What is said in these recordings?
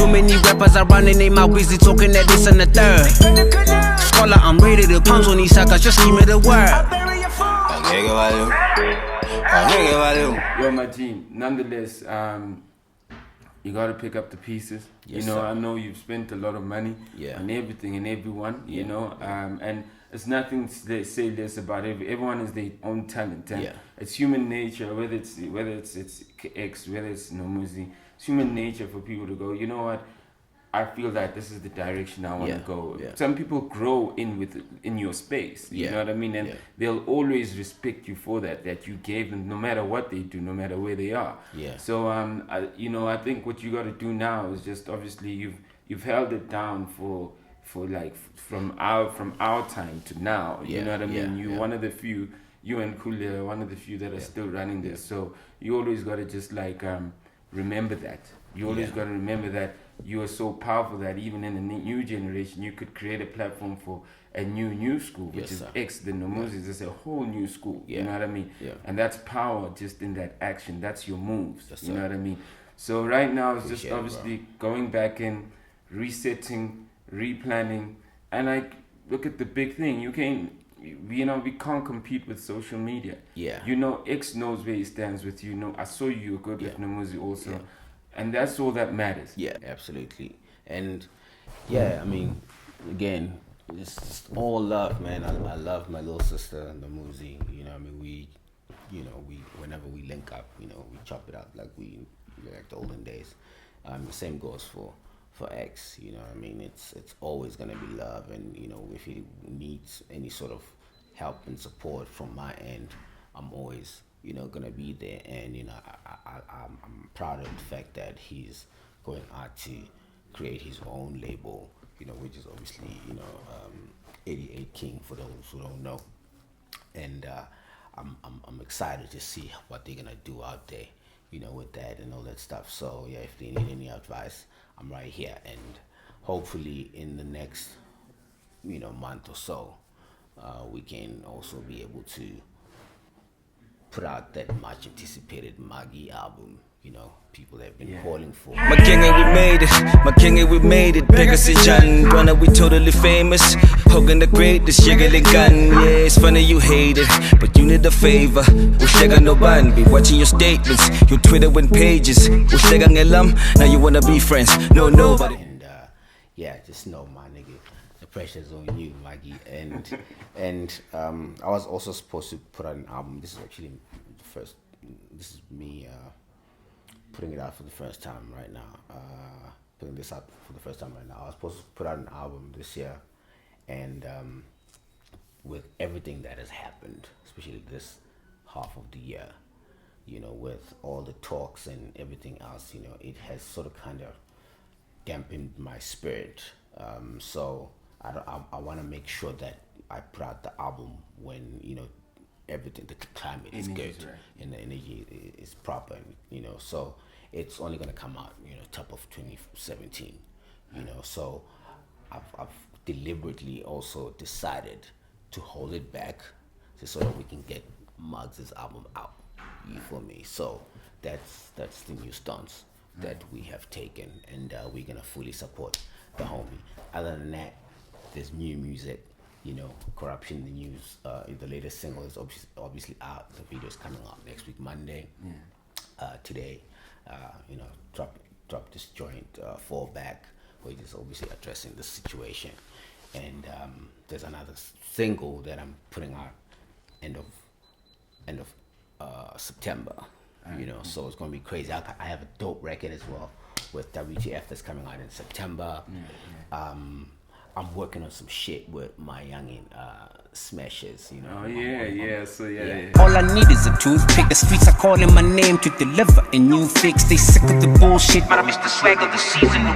Too many rappers are running their mouth, busy talking that this and the third. Scholar, I'm ready to pounce on these suckers, just give me the word. Yo, my team, nonetheless, you gotta pick up the pieces. Yes, you know, sir. I know you've spent a lot of money on everything and everyone, you know, and it's nothing to say less about everyone is their own talent, and it's human nature, whether it's X, whether it's Nomuzi, it's human nature for people to go, you know what, I feel that this is the direction I want to go. Some people grow in your space, you know what I mean, and they'll always respect you for that you gave them, no matter what they do, no matter where they are. So I think what you got to do now is just, obviously you've held it down for like from our time to now, you know what I mean. You one of the few, you and Kulia are one of the few that are still running this. So you always got to just like remember that. You always got to remember that you are so powerful that even in the new generation, you could create a platform for a new school, which is X, the Nomuzis. It's a whole new school, you know what I mean? And that's power just in that action. That's your moves, you know what I mean? So right now, it's just obviously going back in, resetting, replanning, and like, look at the big thing. You can't, we can't compete with social media. You know, X knows where he stands with you. I saw you good with Nomuzi also. And that's all that matters. Yeah, absolutely. And I mean, again, it's just all love, man. I love my little sister, Nomuzi. You know, I mean, we whenever we link up, we chop it up like the olden days. The same goes for X. You know, I mean, it's always gonna be love, and if he needs any sort of help and support from my end, I'm always gonna be there. And I'm proud of the fact that he's going out to create his own label, which is obviously 88 King for those who don't know. And I'm excited to see what they're gonna do out there, with that and all that stuff. So if they need any advice, I'm right here, and hopefully in the next month or so, we can also be able to put out that much anticipated Maggie album, people have been calling for. My king, and we made it. Pegasus Runner, we totally famous. Hogan the great, the shiggling gun. Yeah, it's funny you hate it, but you need a favor. Ushega no ban, be watching your statements. Your Twitter win pages. Ushega ngelam, now you wanna be friends. No, nobody. And just know, my nigga, the pressure's on you, Maggie. And I was also supposed to put out an album. This is actually this is me putting it out for the first time right now. Putting this out for the first time right now. I was supposed to put out an album this year, and with everything that has happened, especially this half of the year, with all the talks and everything else, it has sort of kind of dampened my spirit. So I want to make sure that I put out the album when everything, the climate is good, and the energy is proper, so it's only going to come out top of 2017, so I've deliberately also decided to hold it back so that we can get Muggs' album out, you feel me? So that's the new stance that we have taken, and we're going to fully support the homie. Other than that, there's new music, Corruption, the news, the latest single is obviously out. The video is coming out next week, Monday. Today, drop this joint, Fall Back, which is obviously addressing the situation. And there's another single that I'm putting out end of September. So it's gonna be crazy. I have a dope record as well with WTF that's coming out in September. I'm working on some shit with my youngin, Smashes, Oh yeah. All I need is a toothpick. The streets are calling my name to deliver a new fix. They sick of the bullshit, but I miss the swag of the season.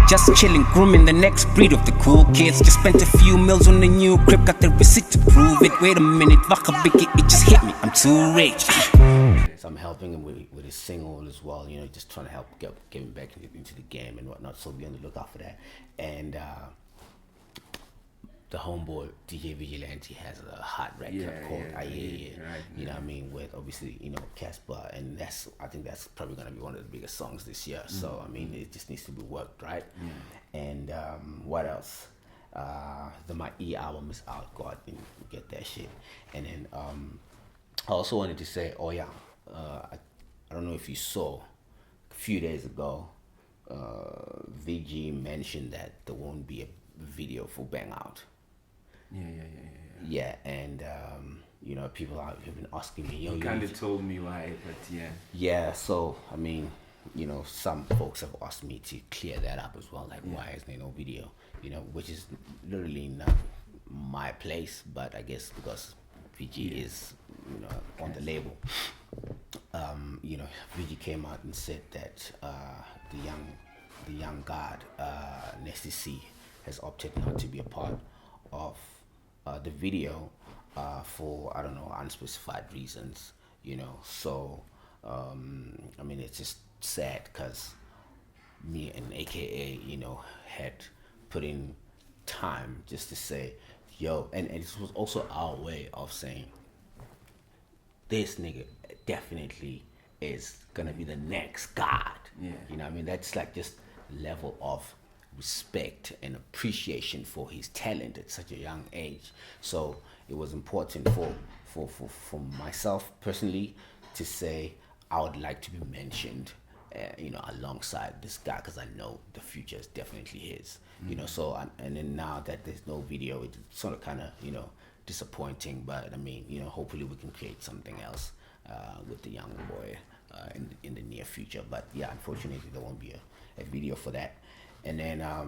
Just chilling, grooming the next breed of the cool kids. Just spent a few mils on the new crib, got the receipt to prove it. Wait a minute, Vaka Biggie, it just hit me. I'm too rich. So I'm helping him with his single as well. Just trying to help get him back into the game and whatnot. So be on the lookout for that. And the homeboy DJ Vigilante has a hot record called I Hear You. Right, you know what I mean? With obviously, Casper, and I think that's probably gonna be one of the biggest songs this year. So I mean, it just needs to be worked, right? And what else? My E album is out. Go out and get that shit. And then I also wanted to say, I don't know if you saw a few days ago, VG mentioned that there won't be a video for BangOut. Yeah, and people have been asking me. You kind of told me why, but yeah. Yeah, so I mean, some folks have asked me to clear that up as well. Like, why is there no video? Which is literally not my place, but I guess because VG is, on the label. VG came out and said that the young god, Nesty C, has opted not to be a part of the video for, I don't know, unspecified reasons, So, I mean, it's just sad because me and AKA, had put in time just to say, yo, and this was also our way of saying, this nigga definitely is gonna be the next god. You know what I mean? That's like just level of respect and appreciation for his talent at such a young age. So it was important for myself personally to say I would like to be mentioned, alongside this guy, because I know the future is definitely his. So and then now that there's no video, it's sort of kind of disappointing, but I mean, hopefully we can create something else with the young boy in the near future. But yeah, unfortunately there won't be a video for that. And then I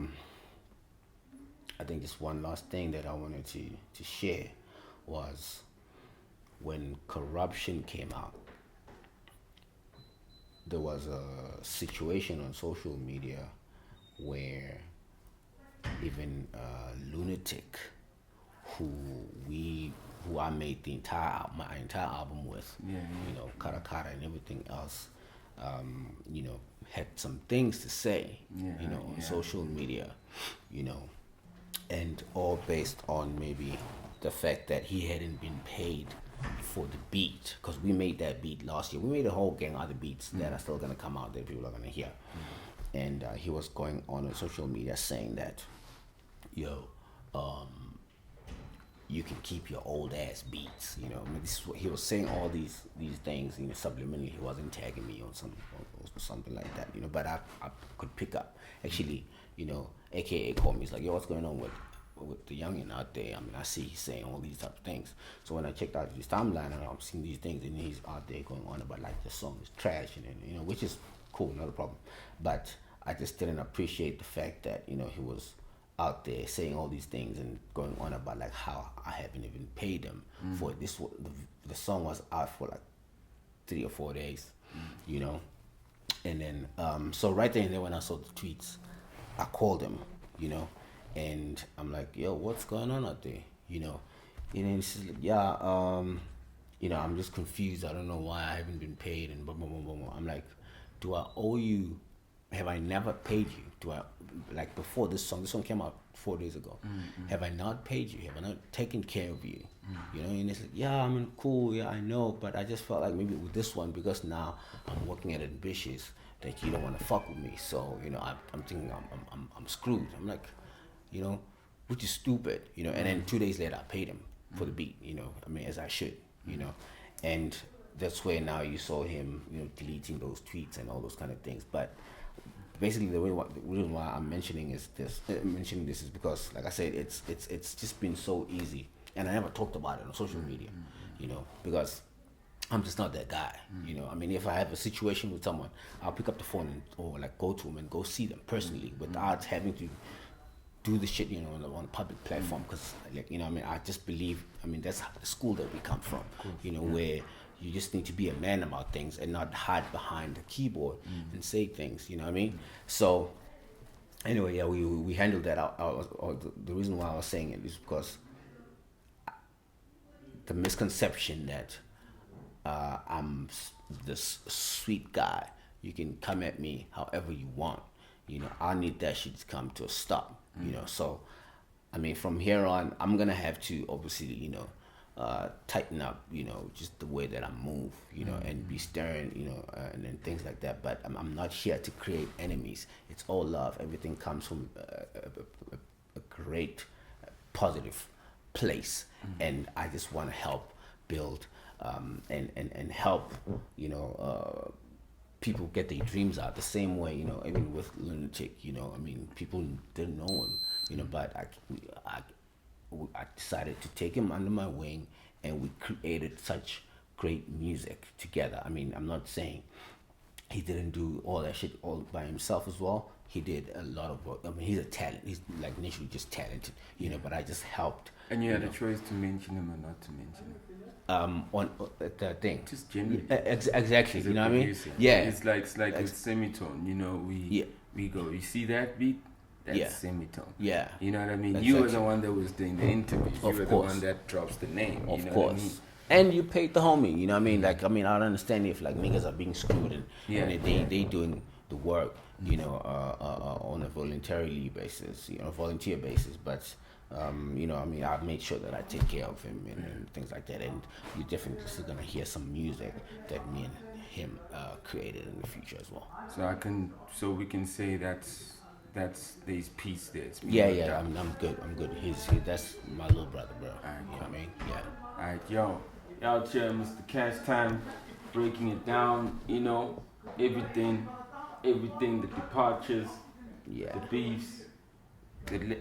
think just one last thing that I wanted to share was when Corruption came out, there was a situation on social media where even Lunatik, who I made my entire album with, Kara Kara and everything else, had some things to say, on social media, and all based on maybe the fact that he hadn't been paid for the beat, because we made that beat last year. We made a whole gang of other beats that are still gonna come out that people are gonna hear, and he was going on social media saying that, yo, you can keep your old ass beats, I mean, this is what he was saying, all these things, subliminally. He wasn't tagging me on something like that, but I could pick up. Actually, AKA called me. He's like, yo, what's going on with the youngin out there? I mean, I see he's saying all these type of things. So when I checked out his timeline, and I'm seeing these things, and he's out there going on about like the song is trash, and which is cool, not a problem. But I just didn't appreciate the fact that he was out there saying all these things and going on about like how I haven't even paid him for it. The song was out for like 3 or 4 days, and then so right there and there when I saw the tweets, I called him, and I'm like, yo, what's going on out there, and then he's like, yeah, I'm just confused, I don't know why I haven't been paid, and blah blah blah blah. I'm like, do I owe you? Have I never paid you? Do I, like, before this song came out 4 days ago, have I not paid you? Have I not taken care of you? And it's like, yeah, I mean, cool, yeah, I know, but I just felt like maybe with this one, because now I'm working at Ambitious, that you don't want to fuck with me. So, I'm thinking I'm screwed. I'm like, which is stupid, and then 2 days later I paid him for the beat, I mean, as I should, and that's where now you saw him, deleting those tweets and all those kind of things. But basically the reason why I'm mentioning this is because, like I said, it's just been so easy, and I never talked about it on social media, because I'm just not that guy. I mean, if I have a situation with someone, I'll pick up the phone or like go to them and go see them personally without having to do the shit, on a public platform, because like, I mean, I just believe, I mean, that's the school that we come from, where you just need to be a man about things and not hide behind the keyboard and say things, you know what I mean? So anyway, yeah, we handled that out. The reason why I was saying it is because the misconception that I'm this sweet guy, you can come at me however you want, I need that shit to come to a stop, so I mean, from here on, I'm gonna have to obviously, tighten up, just the way that I move, and be stern, and then things like that. But I'm not here to create enemies. It's all love. Everything comes from a great, positive place, and I just want to help build, and help, people get their dreams out the same way, even with Lunatic, I mean, people didn't know him, but I decided to take him under my wing, and we created such great music together. I mean, I'm not saying he didn't do all that shit all by himself as well. He did a lot of work. I mean, he's a talent. He's like naturally just talented, but I just helped. And you had a choice to mention him or not to mention him. On the thing. Just generally. Exactly. You know what I mean? Yeah. It's like with semitone. We go. You see that beat? That's semitone. Yeah. You know what I mean? Exactly. You were the one that was doing the interviews. You were the one that drops the name. Of you know course. What I mean? And you paid the homie. You know what I mean? Like, I don't understand if like niggas are being screwed and they doing the work. On a voluntarily basis, volunteer basis. But I made sure that I take care of him and things like that. And you're definitely still gonna hear some music that me and him created in the future as well. So we can say that's there's peace there. Yeah. I'm good. That's my little brother, bro. You know what I mean? Yeah. All right, yo, out here, Mr. Cash Time, breaking it down. Everything, the departures, the beefs, the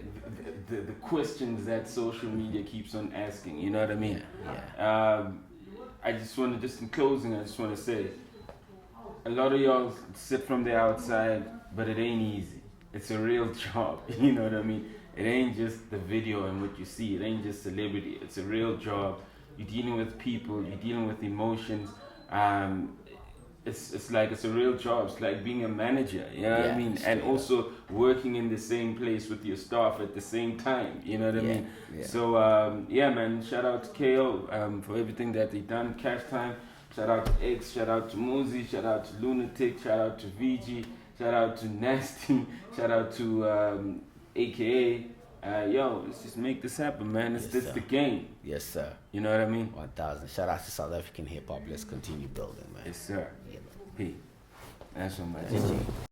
questions that social media keeps on asking. You know what I mean? Yeah. In closing, I just want to say, a lot of y'all sit from the outside, but it ain't easy. It's a real job. You know what I mean? It ain't just the video and what you see. It ain't just celebrity. It's a real job. You're dealing with people. You're dealing with emotions. It's a real job. It's like being a manager, you know what I mean? And also working in the same place with your staff at the same time, you know what I mean? Yeah. So, man, shout out to KO for everything that they done, Cash Time. Shout out to X, shout out to Muzi, shout out to Lunatic, shout out to VG, shout out to Nasty, shout out to AKA. Let's just make this happen, man. It's the game. Yes, sir. You know what I mean? 1000. Shout out to South African hip hop. Let's continue building, man. Yes, sir. Yeah, man. P. That's what my GG.